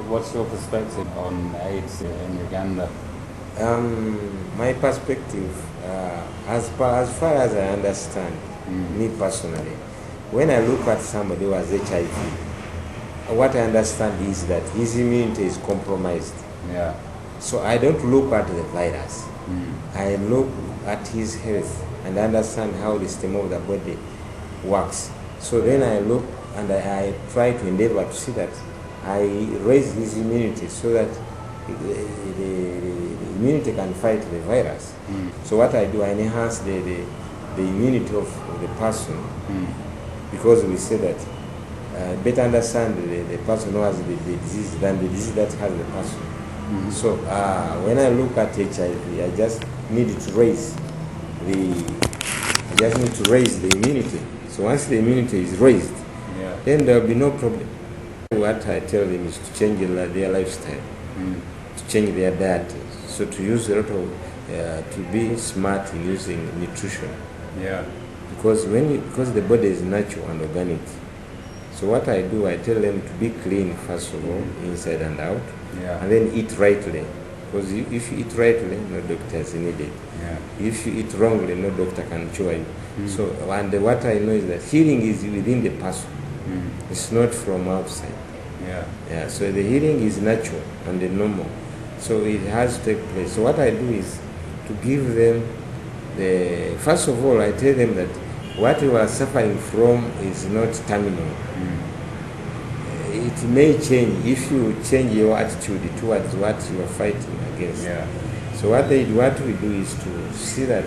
what's your perspective on AIDS in Uganda? My perspective, as far as I understand, me personally, when I look at somebody who has HIV, what I understand is that his immunity is compromised. Yeah. So I don't look at the virus. I look at his health and understand how the system of the body works. So then I look and I try to endeavor to see that I raise his immunity so that the immunity can fight the virus. So what I do, I enhance the immunity of the person, because we say that better understand the person who has the disease than the disease that has the person. So when I look at HIV, I just need to raise the immunity. So once the immunity is raised, then there will be no problem. What I tell them is to change their lifestyle, to change their diet, so to use a lot of, to be smart in using nutrition. Yeah. Because the body is natural and organic. So what I do, I tell them to be clean first of all, inside and out, and then eat rightly. Because if you eat rightly, no doctor is needed. If you eat wrongly, no doctor can cure you. So, and what I know is that healing is within the person. It's not from outside. So the healing is natural and normal. So it has to take place. So what I do is to give them first of all, I tell them that what you are suffering from is not terminal. It may change if you change your attitude towards what you are fighting against. So what we do is to see that,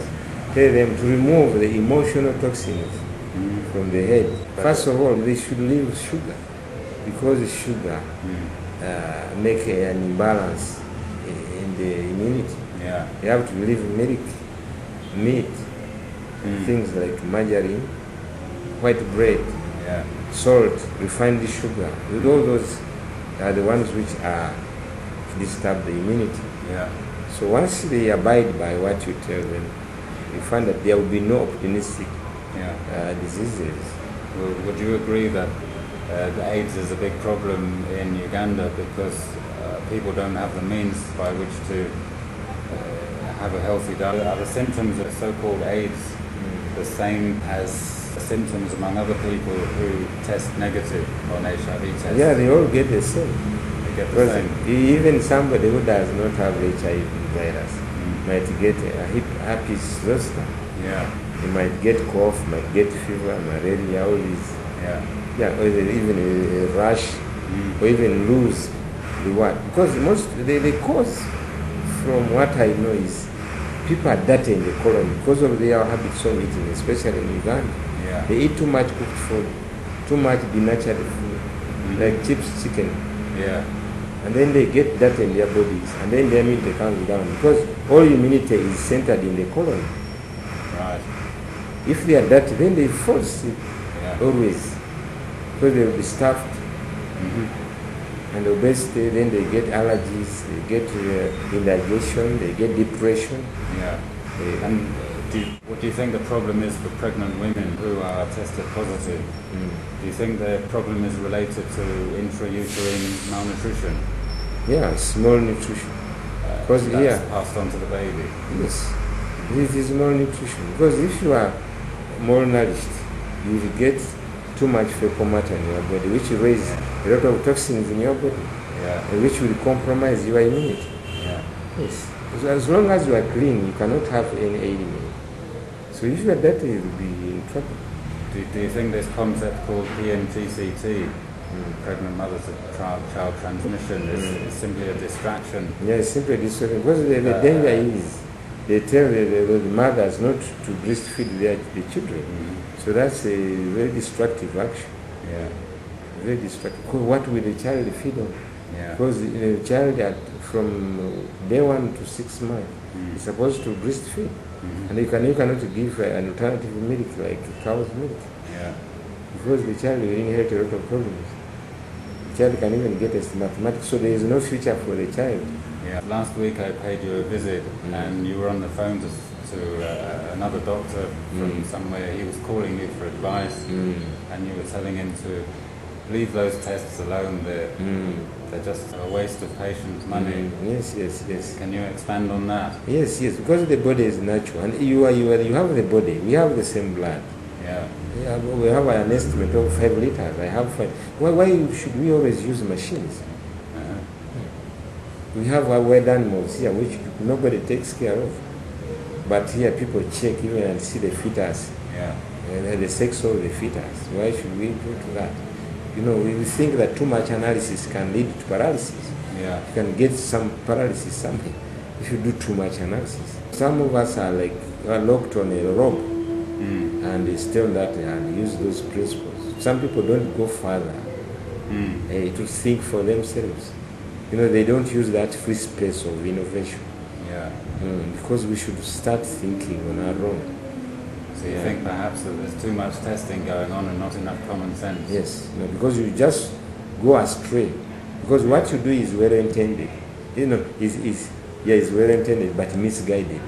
tell them to remove the emotional toxins from the head. First of all, they should leave sugar, because sugar make an imbalance in the immunity. You have to leave milk, meat, things like margarine, white bread, salt, refined sugar. All those are the ones which are disturb the immunity. So once they abide by what you tell them, you find that there will be no opportunistic diseases. Well, would you agree that the AIDS is a big problem in Uganda because people don't have the means by which to have a healthy diet? Are the symptoms of so-called AIDS the same as symptoms among other people who test negative on HIV tests? Yeah, they all get the same. They get the same. Even somebody who does not have HIV virus might get a herpes zoster. He might get cough, might get fever, malaria, all these. Or even a rash, or even lose the what? Because the cause, from what I know, is people are dirty in the colon because of their habits of eating, especially in Uganda. They eat too much cooked food, too much denatured food, like chips, chicken. And then they get dirty in their bodies, and then their immunity comes down because all immunity is centered in the colon. If they are dirty, then they fall sick always, because they will be stuffed. And obesity, then they get allergies, they get indigestion, they get depression. And what do you think the problem is for pregnant women who are tested positive? Do you think the problem is related to intrauterine malnutrition? Yes, malnutrition. Because that's passed on to the baby. Yes, it is malnutrition. Because if you are malnourished, you will get too much fecal matter in your body, which will raise a lot of toxins in your body, which will compromise your immunity. Yes. So as long as you are clean, you cannot have any ailment. So if you are dirty, you will be in trouble. Do you think this concept called MTCT, pregnant mother to child transmission, is simply a distraction? Yeah, it's simply a distraction. Because the danger is they tell the mothers not to breastfeed the children. So that's a very destructive action. Very destructive. Because what will the child feed on? Because the child from day 1 to 6 months is supposed to breastfeed. And you cannot give an alternative milk like cow's milk. Because the child will inherit a lot of problems. The child can even get a mathematics, so there is no future for the child. Last week I paid you a visit and you were on the phone to another doctor from somewhere. He was calling you for advice and you were telling him to leave those tests alone. They're just a waste of patients' money. Yes, yes, yes. Can you expand on that? Yes, yes, because the body is natural, and you have the body. We have the same blood. Yeah. Yeah, we have an estimate of 5 liters. I have 5. Why should we always use machines? We have our wild animals here, which nobody takes care of. But here people check even and see the fetus, Yeah. the sex of the fetus. Why should we go to that? You know, we think that too much analysis can lead to paralysis. Yeah. You can get some paralysis something if you do too much analysis. Some of us are locked on a rope and they stay on that and use those principles. Some people don't go further to think for themselves. You know, they don't use that free space of innovation. Yeah. Because we should start thinking on our own. So you think perhaps that there's too much testing going on and not enough common sense? Yes, no, because you just go astray. Because what you do is well intended. You know, is well intended but misguided.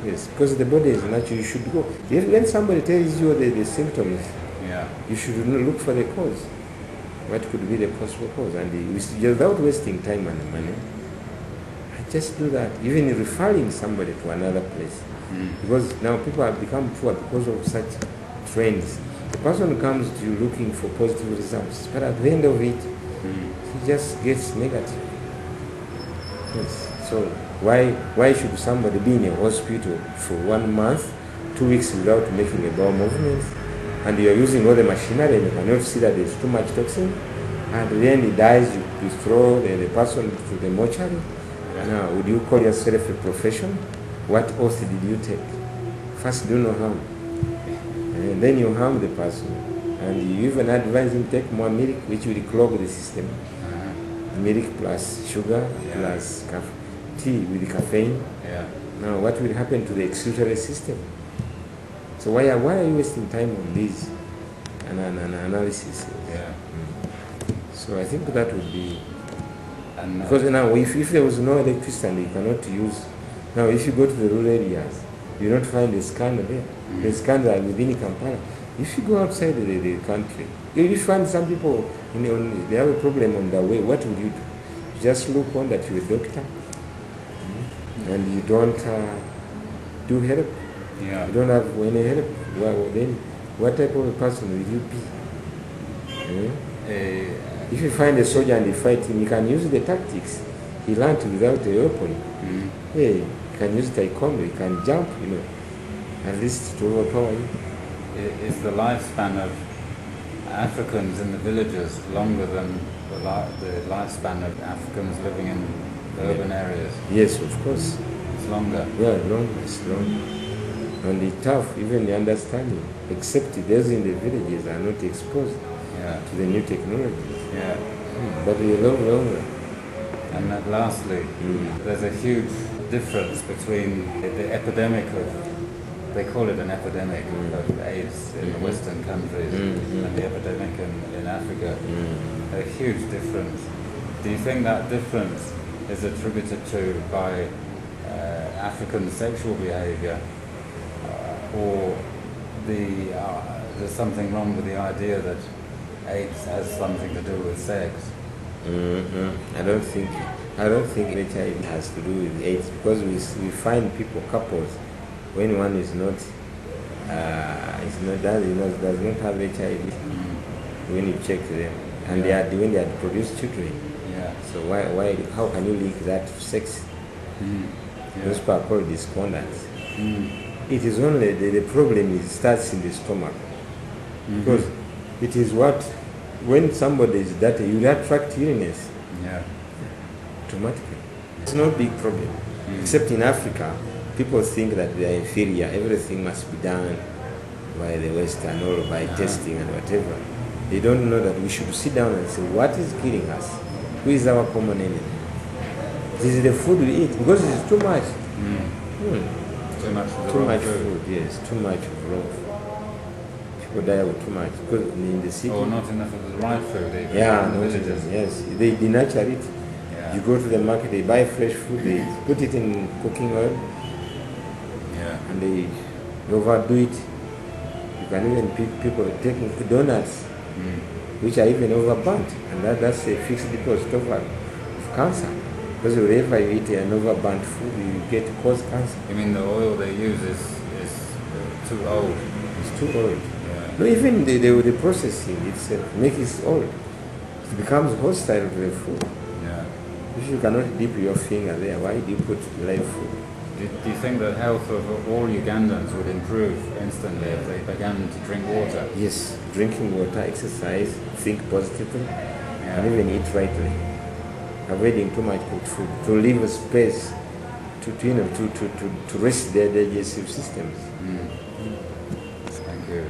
Yes, because the body is natural. You should go. When somebody tells you the symptoms, you should look for the cause. What could be the possible cause? And without wasting time and money, I just do that. Even referring somebody to another place. Because now people have become poor because of such trends. The person comes to you looking for positive results, but at the end of it, he just gets negative. Yes. So why should somebody be in a hospital for 1 month, 2 weeks without making a bowel movement, and you are using all the machinery and you cannot see that there's too much toxin, and then he dies, you throw the person to the mortuary? Now, would you call yourself a profession? What oath did you take? First, do no harm. And then you harm the person. And you even advise him take more milk, which will clog the system. Milk plus sugar plus tea with caffeine. Now, what will happen to the excretory system? So why are you wasting time on this analysis? So I think that would be... because now, if there was no electricity and you cannot use... Now, if you go to the rural areas, you don't find a scanner there. The scanners are within Kampala. If you go outside the country, if you find some people, they have a problem on their way, what would you do? You just look on that you're a doctor, and you don't do help. You don't have any help. Well, then, what type of a person will you be? If you find a soldier and you fight him, you can use the tactics he learned without a weapon. Hey, you can use taekwondo, you can jump, at least to overpower you. Is the lifespan of Africans in the villages longer than the lifespan of Africans living in urban areas? Yes, of course. It's longer? Yeah, longer, it's longer. And it's tough, even the understanding, except those in the villages are not exposed to the new technologies. But they live longer. And lastly, there's a huge difference between the epidemic of, they call it an epidemic of AIDS in the Western countries and the epidemic in Africa. A huge difference. Do you think that difference is attributed to by African sexual behavior, or there's something wrong with the idea that AIDS has something to do with sex? I don't think HIV has to do with AIDS, because we find couples, when one is not does not have HIV, when you check them, and when they had produced children. So how can you link that to sex? Those people are called dyscordants. It is only the problem starts in the stomach, because it is when somebody is dirty, you attract illness automatically. It's not a big problem, except in Africa, people think that they are inferior. Everything must be done by the Western or by testing and whatever. They don't know that we should sit down and say, what is killing us? Who is our common enemy? This is the food we eat, because it's too much. Too much food, yes, too much of raw food. People die with too much, because in the city... Or not enough of the right food, even. Yes, they denature it. You go to the market, they buy fresh food, they put it in cooking oil, and they overdo it. You can even pick people taking donuts. which are even overburnt, and that's a fixed deposit of cancer. Because whenever you eat an overburnt food, you get cause cancer. You mean the oil they use is too old? It's too old. Yeah. No, even the processing itself makes it old. It becomes hostile to the food. Yeah. If you cannot dip your finger there, why do you put live food? Do you think the health of all Ugandans would improve instantly if they began to drink water? Yes, drinking water, exercise, think positively, and even eat rightly. Avoiding too much cooked food, to leave a space to rest their digestive systems. Thank you.